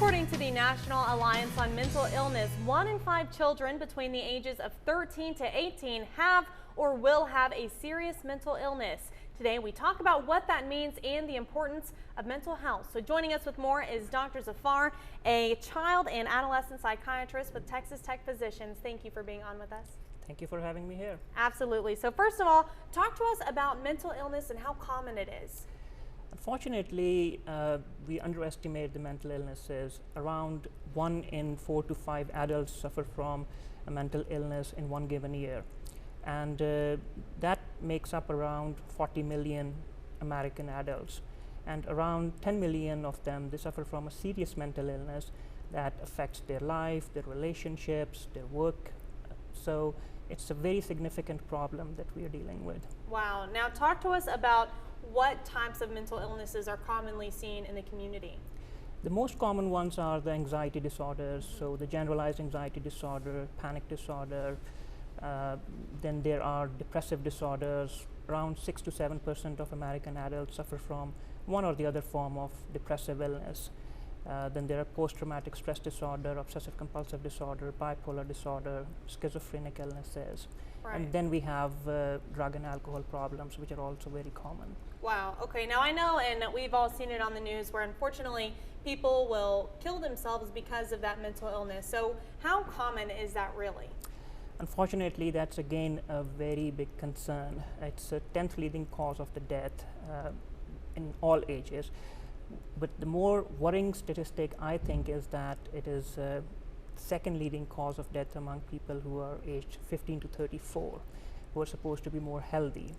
According to the National Alliance on Mental Illness, 1 in 5 children between the ages of 13 to 18 have or will have a serious mental illness. Today we talk about what that means and the importance of mental health. So joining us with more is Dr. Zafar, a child and adolescent psychiatrist with Texas Tech Physicians. Thank you for being on with us. Thank you for having me here. Absolutely. So first of all, talk to us about mental illness and how common it is. Unfortunately, we underestimate the mental illnesses. Around 1 in 4 to 5 adults suffer from a mental illness in one given year. And that makes up around 40 million American adults. And around 10 million of them, they suffer from a serious mental illness that affects their life, their relationships, their work. So it's a very significant problem that we are dealing with. Wow. Now talk to us about what types of mental illnesses are commonly seen in the community. The most common ones are the anxiety disorders, so the generalized anxiety disorder, panic disorder. Then there are depressive disorders. Around 6 to 7% of American adults suffer from one or the other form of depressive illness. Then there are post-traumatic stress disorder, obsessive compulsive disorder, bipolar disorder, schizophrenic illnesses. Right. And then we have drug and alcohol problems, which are also very common. Wow. Okay. Now I know, and we've all seen it on the news, where unfortunately people will kill themselves because of that mental illness. So how common is that really? Unfortunately, that's again a very big concern. It's a 10th leading cause of the death in all ages. But the more worrying statistic, I think, is that it is second leading cause of death among people who are aged 15 to 34, who are supposed to be more healthy.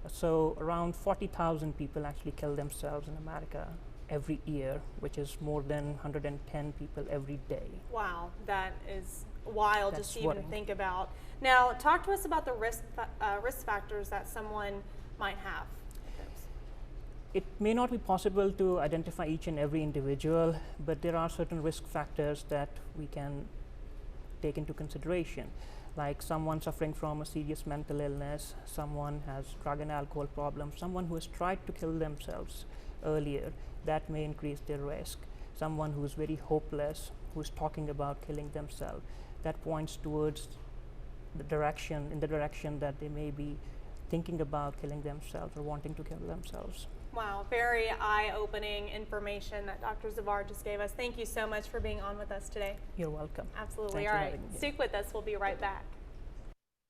So around 40,000 people actually kill themselves in America every year, which is more than 110 people every day. Wow, that is wild That's to even think about. Now talk to us about the risk factors that someone might have. It may not be possible to identify each and every individual, but there are certain risk factors that we can take into consideration, like someone suffering from a serious mental illness, someone has drug and alcohol problems, someone who has tried to kill themselves earlier, that may increase their risk. Someone who is very hopeless, who is talking about killing themselves, that points towards the direction that they may be thinking about killing themselves or wanting to kill themselves. Wow, very eye-opening information that Dr. Zafar just gave us. Thank you so much for being on with us today. You're welcome. Absolutely. Thanks All for right, having me. stick with us. We'll be right back.